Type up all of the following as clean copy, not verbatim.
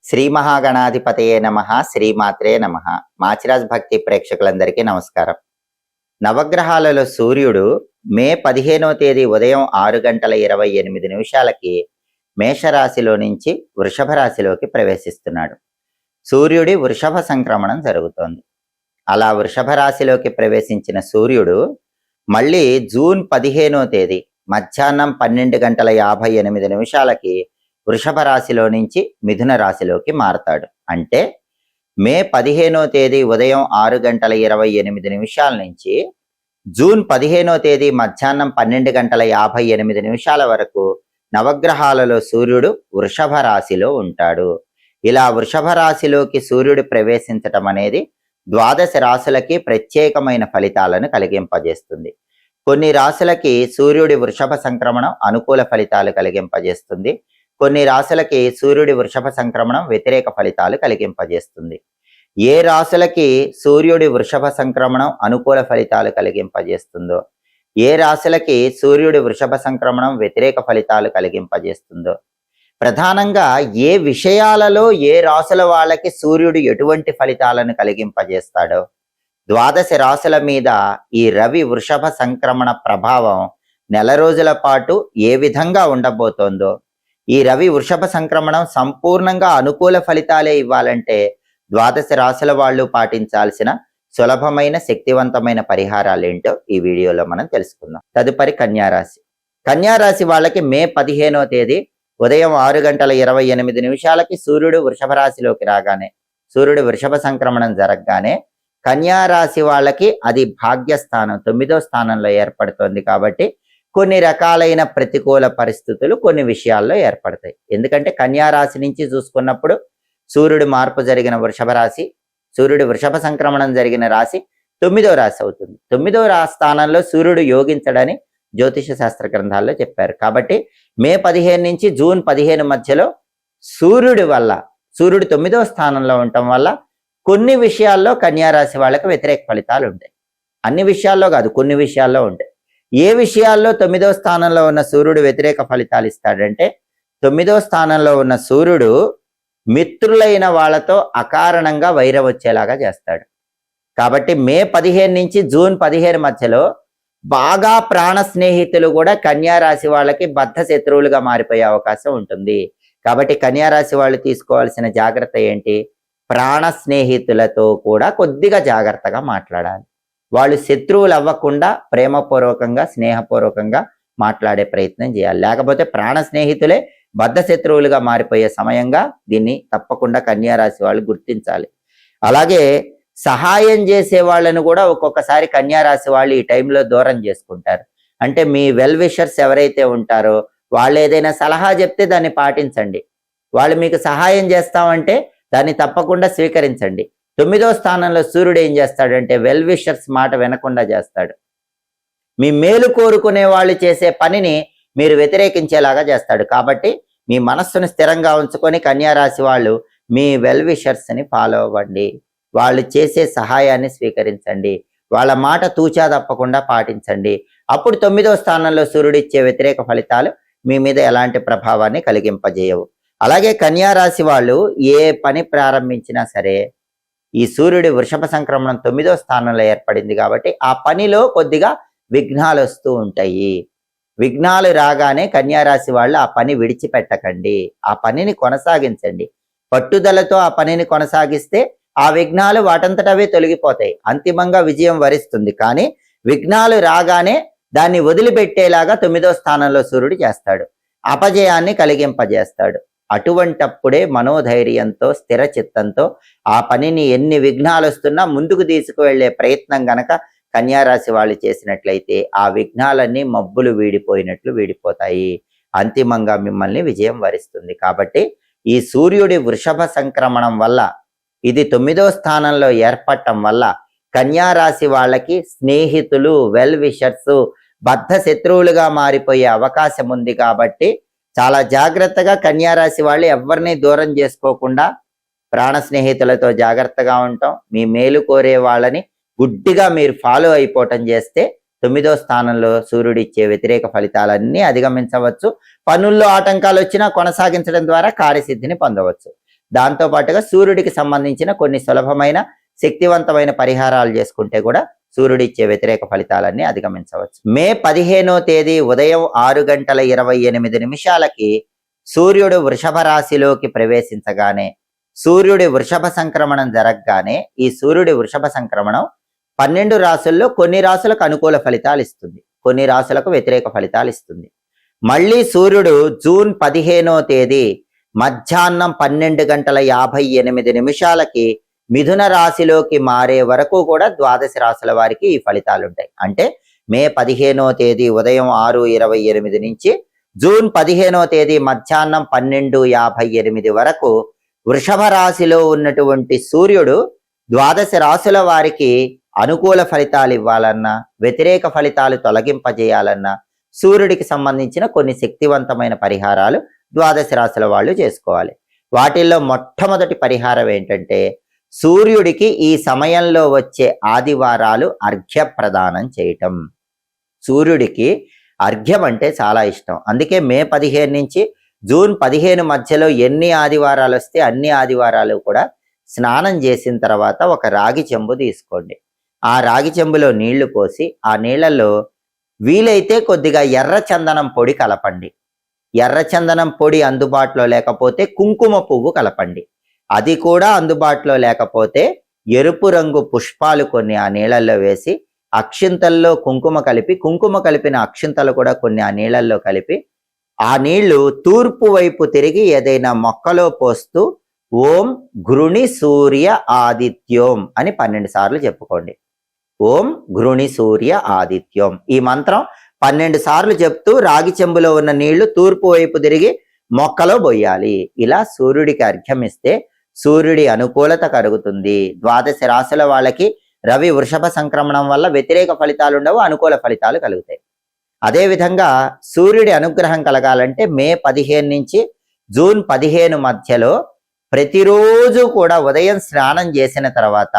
శ్రీ మహాగణాధిపతయే నమః. శ్రీమాత్రే నమః. మాచిరాజ్ భక్తి ప్రేక్షకులందరికీ నమస్కారం. నవగ్రహాలలో సూర్యుడు మే 15వ తేదీ ఉదయం 6:28 మేషరాశిలో నుంచి వృషభ రాశిలోకి ప్రవేశిస్తున్నాడు. సూర్యుడి వృషభ సంక్రమణం జరుగుతోంది. అలా వృషభ రాశిలోకి ప్రవేశించిన సూర్యుడు మళ్ళీ జూన్ 15వ తేదీ మధ్యాహ్నం 12:58 వృషభ రాశిలో నుంచి మిథున రాశిలోకి మారతాడు. అంటే మే 15వ తేదీ ఉదయం 6:28 నుంచి జూన్ 15వ తేదీ మధ్యాహ్నం 12:58 వరకు నవగ్రహాలలో సూర్యుడు వృషభ రాశిలో ఉంటాడు. ఇలా వృషభ రాశిలోకి సూర్యుడు ప్రవేశించటం అనేది ద్వాదశ రాశులకి ప్రత్యేకమైన ఫలితాలను కలిగింపజేస్తుంది. కొన్ని రాశులకి సూర్యుడి వృషభ సంక్రమణం అనుకూల ఫలితాలు కలిగింపజేస్తుంది. కొన్ని రాశులకి సూర్యుడి వృషభ సంక్రమణం వ్యతిరేక ఫలితాలు కలిగింపజేస్తుంది. ఏ రాశులకి సూర్యుడి వృషభ సంక్రమణం అనుకూల ఫలితాలు కలిగింపజేస్తుందో, ఏ రాశులకి సూర్యుడి వృషభ సంక్రమణం వ్యతిరేక ఫలితాలు కలిగింపజేస్తుందో, ప్రధానంగా ఏ విషయాలలో ఏ రాశుల వాళ్ళకి సూర్యుడు ఎటువంటి ఫలితాలను కలిగింపజేస్తాడో, ద్వాదశ రాశుల మీద ఈ రవి వృషభ సంక్రమణ ప్రభావం నెల రోజుల పాటు ఏ విధంగా ఉండబోతోందో, ఈ రవి వృషభ సంక్రమణం సంపూర్ణంగా అనుకూల ఫలితాలే ఇవ్వాలంటే ద్వాదశ రాశుల వాళ్ళు పాటించాల్సిన సులభమైన శక్తివంతమైన పరిహారాలు ఏంటో ఈ వీడియోలో మనం తెలుసుకుందాం. తదుపరి కన్యారాశి. కన్యారాశి వాళ్ళకి మే 15వ తేదీ ఉదయం 6:28 సూర్యుడు వృషభ రాశిలోకి రాగానే, సూర్యుడు వృషభ సంక్రమణం జరగగానే కన్యారాశి వాళ్ళకి అది భాగ్యస్థానం 9వ స్థానంలో ఏర్పడుతోంది. కాబట్టి కొన్ని రకాలైన ప్రతికూల పరిస్థితులు కొన్ని విషయాల్లో ఏర్పడతాయి. ఎందుకంటే కన్యారాశి నుంచి చూసుకున్నప్పుడు సూర్యుడు మార్పు జరిగిన వృషభ రాశి, సూర్యుడు వృషభ సంక్రమణం జరిగిన రాశి 9వ రాశి అవుతుంది. 9వ స్థానంలో సూర్యుడు యోగించడని జ్యోతిష శాస్త్ర గ్రంథాల్లో చెప్పారు. కాబట్టి మే 15 నుంచి జూన్ 15 మధ్యలో సూర్యుడి వల్ల, సూర్యుడు 9వ స్థానంలో ఉండటం వల్ల కొన్ని విషయాల్లో కన్యారాశి వాళ్ళకి వ్యతిరేక ఫలితాలు ఉంటాయి. అన్ని విషయాల్లో కాదు, కొన్ని విషయాల్లో ఉంటాయి. ఏ విషయాల్లో 9వ స్థానంలో ఉన్న సూర్యుడు వ్యతిరేక ఫలితాలు ఇస్తాడంటే, 9వ స్థానంలో ఉన్న సూర్యుడు మిత్రులైన వాళ్ళతో అకారణంగా వైరం వచ్చేలాగా చేస్తాడు. కాబట్టి మే 15 నుంచి జూన్ 15 మధ్యలో బాగా ప్రాణ స్నేహితులు కూడా కన్యారాశి వాళ్ళకి బద్ధ శత్రువులుగా మారిపోయే అవకాశం ఉంటుంది. కాబట్టి కన్యారాశి వాళ్ళు తీసుకోవాల్సిన జాగ్రత్త ఏంటి? ప్రాణ స్నేహితులతో కూడా కొద్దిగా జాగ్రత్తగా మాట్లాడాలి. వాళ్ళు శత్రువులు అవ్వకుండా ప్రేమపూర్వకంగా స్నేహపూర్వకంగా మాట్లాడే ప్రయత్నం చేయాలి. లేకపోతే ప్రాణ స్నేహితులే బద్ధ శత్రువులుగా మారిపోయే సమయంగా దీన్ని తప్పకుండా కన్యారాశి వాళ్ళు గుర్తించాలి. అలాగే సహాయం చేసే వాళ్ళను కూడా ఒక్కొక్కసారి కన్యారాశి వాళ్ళు ఈ టైంలో దూరం చేసుకుంటారు. అంటే మీ వెల్ విషర్స్ ఎవరైతే ఉంటారో వాళ్ళు ఏదైనా సలహా చెప్తే దాన్ని పాటించండి. వాళ్ళు మీకు సహాయం చేస్తామంటే దాన్ని తప్పకుండా స్వీకరించండి. 9వ స్థానంలో సూర్యుడు ఏం చేస్తాడంటే వెల్ విషర్స్ మాట వినకుండా చేస్తాడు. మీ మేలు కోరుకునే వాళ్ళు చేసే పనిని మీరు వ్యతిరేకించేలాగా చేస్తాడు. కాబట్టి మీ మనస్సును స్థిరంగా ఉంచుకొని కన్యారాశి వాళ్ళు మీ వెల్ విషర్స్ని ఫాలో అవ్వండి. వాళ్ళు చేసే సహాయాన్ని స్వీకరించండి. వాళ్ళ మాట తూచా తప్పకుండా పాటించండి. అప్పుడు 9వ స్థానంలో సూర్యుడు ఇచ్చే వ్యతిరేక ఫలితాలు మీ మీద ఎలాంటి ప్రభావాన్ని కలిగింపజేయవు. అలాగే కన్యారాశి వాళ్ళు ఏ పని ప్రారంభించినా సరే ఈ సూర్యుడి వృషభ సంక్రమణం 9వ స్థానంలో ఏర్పడింది కాబట్టి ఆ పనిలో కొద్దిగా విఘ్నాలు వస్తూ ఉంటాయి. విఘ్నాలు రాగానే కన్యారాశి వాళ్ళు ఆ పని విడిచిపెట్టకండి, ఆ పనిని కొనసాగించండి. పట్టుదలతో ఆ పనిని కొనసాగిస్తే ఆ విఘ్నాలు వాటంతటవే తొలగిపోతాయి, అంతిమంగా విజయం వరిస్తుంది. కానీ విఘ్నాలు రాగానే దాన్ని వదిలిపెట్టేలాగా 9వ స్థానంలో సూర్యుడు చేస్తాడు, అపజయాన్ని కలిగింపజేస్తాడు. అటువంటప్పుడే మనోధైర్యంతో స్థిర చిత్తంతో ఆ పనిని ఎన్ని విఘ్నాలు వస్తున్నా ముందుకు తీసుకువెళ్లే ప్రయత్నం గనక కన్యారాశి వాళ్ళు చేసినట్లయితే ఆ విఘ్నాలన్నీ మబ్బులు వీడిపోయినట్లు వీడిపోతాయి, అంతిమంగా మిమ్మల్ని విజయం వరిస్తుంది. కాబట్టి ఈ సూర్యుడి వృషభ సంక్రమణం వల్ల, ఇది 9వ స్థానంలో ఏర్పడటం వల్ల కన్యారాశి వాళ్ళకి స్నేహితులు వెల్ విషర్స్ బద్ధ శత్రువులుగా మారిపోయే అవకాశం ఉంది. కాబట్టి చాలా జాగ్రత్తగా కన్యారాశి వాళ్ళు ఎవరిని దూరం చేసుకోకుండా ప్రాణ స్నేహితులతో జాగ్రత్తగా ఉంటాం. మీ మేలు కోరే వాళ్ళని గుడ్డిగా మీరు ఫాలో అయిపోవటం చేస్తే 9వ స్థానంలో సూర్యుడు ఇచ్చే వ్యతిరేక ఫలితాలన్నీ అధిగమించవచ్చు. పనుల్లో ఆటంకాలు వచ్చినా కొనసాగించడం ద్వారా కార్యసిద్ధిని పొందవచ్చు. దాంతో పాటుగా సూర్యుడికి సంబంధించిన కొన్ని సులభమైన శక్తివంతమైన పరిహారాలు చేసుకుంటే కూడా సూర్యుడు ఇచ్చే వ్యతిరేక ఫలితాలన్నీ అధిగమించవచ్చు. మే 15వ తేదీ ఉదయం 6:28 సూర్యుడు వృషభ రాశిలోకి ప్రవేశించగానే, సూర్యుడి వృషభ సంక్రమణం జరగగానే, ఈ సూర్యుడి వృషభ సంక్రమణం 12 రాశుల్లో కొన్ని రాశులకు అనుకూల ఫలితాలు ఇస్తుంది, కొన్ని రాశులకు వ్యతిరేక ఫలితాలు ఇస్తుంది. మళ్ళీ సూర్యుడు జూన్ 15వ తేదీ మధ్యాహ్నం 12:58 మిథున రాశిలోకి మారే వరకు కూడా ద్వాదశ రాశుల వారికి ఈ ఫలితాలు ఉంటాయి. అంటే మే 15వ తేదీ ఉదయం 6:28 నుంచి జూన్ 15వ తేదీ మధ్యాహ్నం 12:58 వరకు వృషభ రాశిలో ఉన్నటువంటి సూర్యుడు ద్వాదశ రాశుల వారికి అనుకూల ఫలితాలు ఇవ్వాలన్నా, వ్యతిరేక ఫలితాలు తొలగింపజేయాలన్నా సూర్యుడికి సంబంధించిన కొన్ని శక్తివంతమైన పరిహారాలు ద్వాదశ రాశుల వాళ్ళు చేసుకోవాలి. వాటిల్లో మొట్టమొదటి పరిహారం ఏంటంటే, సూర్యుడికి ఈ సమయంలో వచ్చే ఆదివారాలు అర్ఘ్య ప్రదానం చేయటం. సూర్యుడికి అర్ఘ్యం అంటే చాలా ఇష్టం. అందుకే మే 15 నుంచి జూన్ 15 మధ్యలో ఎన్ని ఆదివారాలు వస్తే అన్ని ఆదివారాలు కూడా స్నానం చేసిన తర్వాత ఒక రాగి చెంబు తీసుకోండి. ఆ రాగి చెంబులో నీళ్లు పోసి ఆ నీళ్లలో వీలైతే కొద్దిగా ఎర్ర చందనం పొడి కలపండి. ఎర్ర చందనం పొడి అందుబాటులో లేకపోతే కుంకుమ పువ్వు కలపండి. అది కూడా అందుబాటులో లేకపోతే ఎరుపు రంగు పుష్పాలు కొన్ని ఆ నీళ్ళల్లో వేసి అక్షింతల్లో కుంకుమ కలిపి, కుంకుమ కలిపిన అక్షింతలు కూడా కొన్ని ఆ నీళ్ళల్లో కలిపి, ఆ నీళ్లు తూర్పు వైపు తిరిగి ఏదైనా మొక్కలో పోస్తూ ఓం ఘృణి సూర్య ఆదిత్యోం అని 12 సార్లు చెప్పుకోండి. ఓం ఘృణి సూర్య ఆదిత్యోం ఈ మంత్రం 12 సార్లు చెప్తూ రాగి చెంబులో ఉన్న నీళ్లు తూర్పు వైపు తిరిగి మొక్కలో పోయాలి. ఇలా సూర్యుడికి అర్ఘ్యం ఇస్తే సూర్యుడి అనుకూలత కలుగుతుంది. ద్వాదశ రాశుల వాళ్ళకి రవి వృషభ సంక్రమణం వల్ల వ్యతిరేక ఫలితాలు ఉండవు, అనుకూల ఫలితాలు కలుగుతాయి. అదేవిధంగా సూర్యుడి అనుగ్రహం కలగాలంటే మే 15 నుంచి జూన్ 15 మధ్యలో ప్రతిరోజు కూడా ఉదయం స్నానం చేసిన తర్వాత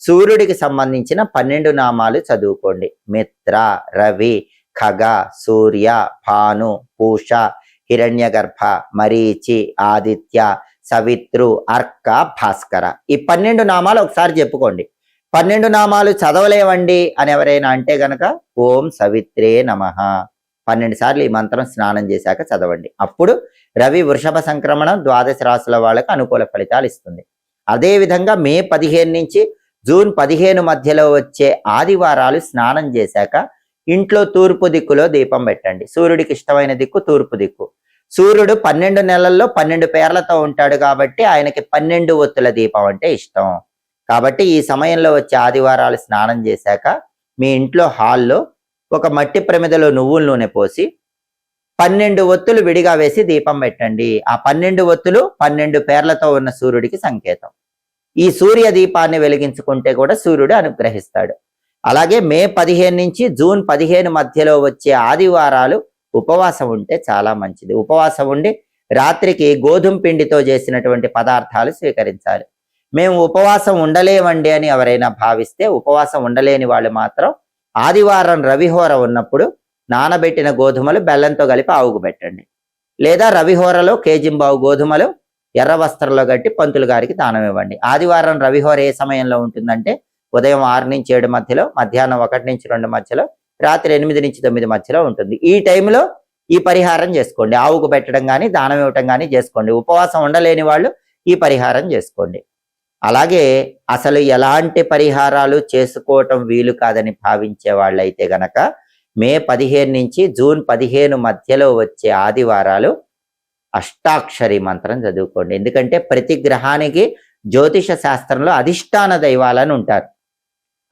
సూర్యుడికి సంబంధించిన 12 నామాలు చదువుకోండి. మిత్ర, రవి, ఖగ, సూర్య, భాను, పూష, హిరణ్యగర్భ, మరీచి, ఆదిత్య, సవిత్రు, అర్క, భాస్కర. ఈ 12 నామాలు ఒకసారి చెప్పుకోండి. 12 నామాలు చదవలేవండి అని ఎవరైనా అంటే గనక ఓం సవిత్రే నమః 12 సార్లు ఈ మంత్రం స్నానం చేశాక చదవండి. అప్పుడు రవి వృషభ సంక్రమణం ద్వాదశ రాశుల వాళ్ళకు అనుకూల ఫలితాలు ఇస్తుంది. అదేవిధంగా మే 15 నుంచి జూన్ 15 మధ్యలో వచ్చే ఆదివారాలు స్నానం చేశాక ఇంట్లో తూర్పు దిక్కులో దీపం పెట్టండి. సూర్యుడికి ఇష్టమైన దిక్కు తూర్పు దిక్కు. సూర్యుడు 12 నెలల్లో 12 పేర్లతో ఉంటాడు కాబట్టి ఆయనకి 12 ఒత్తుల దీపం అంటే ఇష్టం. కాబట్టి ఈ సమయంలో వచ్చే ఆదివారాలు స్నానం చేశాక మీ ఇంట్లో హాల్లో ఒక మట్టి ప్రమిదలో నువ్వుల నూనె పోసి 12 ఒత్తులు విడిగా వేసి దీపం పెట్టండి. ఆ 12 ఒత్తులు 12 పేర్లతో ఉన్న సూర్యుడికి సంకేతం. ఈ సూర్య దీపాన్ని వెలిగించుకుంటే కూడా సూర్యుడు అనుగ్రహిస్తాడు. అలాగే మే 15 నుంచి జూన్ 15 మధ్యలో వచ్చే ఆదివారాలు ఉపవాసం ఉంటే చాలా మంచిది. ఉపవాసం ఉండి రాత్రికి గోధుమ పిండితో చేసినటువంటి పదార్థాలు స్వీకరించాలి. మేము ఉపవాసం ఉండలేమండి అని ఎవరైనా భావిస్తే, ఉపవాసం ఉండలేని వాళ్ళు మాత్రం ఆదివారం రవిహోర ఉన్నప్పుడు నానబెట్టిన గోధుమలు బెల్లంతో కలిపి ఆవుకు పెట్టండి. లేదా రవిహోరలో కేజింబావు గోధుమలు ఎర్ర వస్త్రంలో కట్టి పంతులు గారికి దానం ఇవ్వండి. ఆదివారం రవిహోర ఏ సమయంలో ఉంటుందంటే ఉదయం 6 నుంచి 7 మధ్యలో, మధ్యాహ్నం 1 నుంచి 2 మధ్యలో, రాత్రి 8 నుంచి 9 మధ్యలో ఉంటుంది. ఈ టైంలో ఈ పరిహారం చేసుకోండి. ఆవుకు పెట్టడం కానీ దానం ఇవ్వటం కానీ చేసుకోండి. ఉపవాసం ఉండలేని వాళ్ళు ఈ పరిహారం చేసుకోండి. అలాగే అసలు ఎలాంటి పరిహారాలు చేసుకోవటం వీలు కాదని భావించే వాళ్ళైతే గనక మే 15 నుంచి జూన్ 15 మధ్యలో వచ్చే ఆదివారాలు అష్టాక్షరి మంత్రం చదువుకోండి. ఎందుకంటే ప్రతి గ్రహానికి జ్యోతిష శాస్త్రంలో అధిష్టాన దైవాలని ఉంటారు.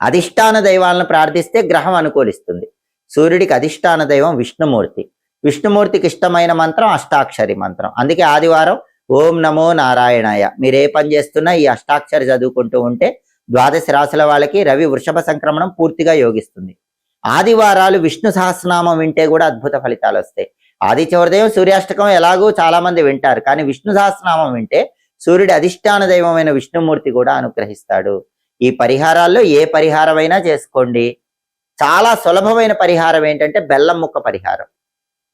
అధిష్టాన దైవాలను ప్రార్థిస్తే గ్రహం అనుకూలిస్తుంది. సూర్యుడికి అధిష్టాన దైవం విష్ణుమూర్తి. విష్ణుమూర్తికి ఇష్టమైన మంత్రం అష్టాక్షరి మంత్రం. అందుకే ఆదివారం ఓం నమో నారాయణాయ మీరు ఏ పని చేస్తున్నా ఈ అష్టాక్షరి చదువుకుంటూ ఉంటే ద్వాదశ రాశుల వాళ్ళకి రవి వృషభ సంక్రమణం పూర్తిగా యోగిస్తుంది. ఆదివారాలు విష్ణు సహస్రనామం వింటే కూడా అద్భుత ఫలితాలు వస్తాయి. ఆదిత్య హృదయం సూర్యాష్టకం ఎలాగూ చాలా మంది వింటారు, కానీ విష్ణు సహస్రనామం వింటే సూర్యుడి అధిష్టాన దైవమైన విష్ణుమూర్తి కూడా అనుగ్రహిస్తాడు. ఈ పరిహారాల్లో ఏ పరిహారమైనా చేసుకోండి. చాలా సులభమైన పరిహారం ఏంటంటే బెల్లం ముక్క పరిహారం.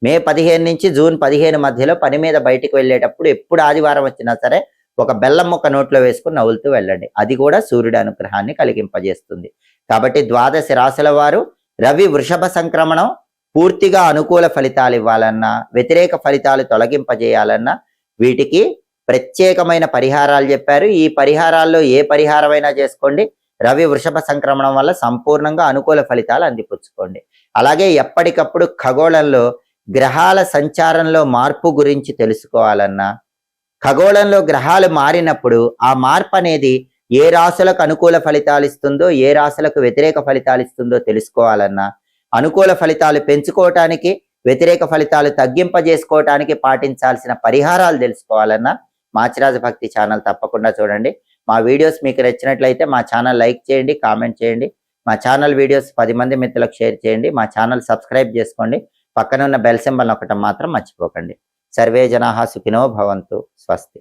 మే 15 నుంచి జూన్ 15 మధ్యలో పని మీద బయటికి వెళ్ళేటప్పుడు ఎప్పుడు ఆదివారం వచ్చినా సరే ఒక బెల్లం ముక్క నోట్లో వేసుకుని నవ్వులుతూ వెళ్ళండి. అది కూడా సూర్యుడి అనుగ్రహాన్ని కలిగింపజేస్తుంది. కాబట్టి ద్వాదశ రాశుల వారు రవి వృషభ సంక్రమణం పూర్తిగా అనుకూల ఫలితాలు ఇవ్వాలన్నా, వ్యతిరేక ఫలితాలు తొలగింపజేయాలన్నా వీటికి ప్రత్యేకమైన పరిహారాలు చెప్పారు. ఈ పరిహారాల్లో ఏ పరిహారమైనా చేసుకోండి. రవి వృషభ సంక్రమణం వల్ల సంపూర్ణంగా అనుకూల ఫలితాలు అందిపుచ్చుకోండి. అలాగే ఎప్పటికప్పుడు ఖగోళంలో గ్రహాల సంచారంలో మార్పు గురించి తెలుసుకోవాలన్నా, ఖగోళంలో గ్రహాలు మారినప్పుడు ఆ మార్పు అనేది ఏ రాశులకు అనుకూల ఫలితాలు ఇస్తుందో, ఏ రాశులకు వ్యతిరేక ఫలితాలు ఇస్తుందో తెలుసుకోవాలన్నా, అనుకూల ఫలితాలు పెంచుకోవటానికి, వ్యతిరేక ఫలితాలు తగ్గింపజేసుకోవటానికి పాటించాల్సిన పరిహారాలు తెలుసుకోవాలన్నా మాచిరాజ భక్తి ఛానల్ తప్పకుండా చూడండి. మా వీడియోస్ మీకు నచ్చినట్లయితే మా ఛానల్ లైక్ చేయండి, కామెంట్ చేయండి. మా ఛానల్ వీడియోస్ 10 మంది మిత్రులకు షేర్ చేయండి. మా ఛానల్ సబ్స్క్రైబ్ చేసుకోండి. పక్కన ఉన్న బెల్ సింబల్ నొక్కటం మాత్రం మర్చిపోకండి. సర్వే జనాః సుఖినో భవంతు. స్వస్తి.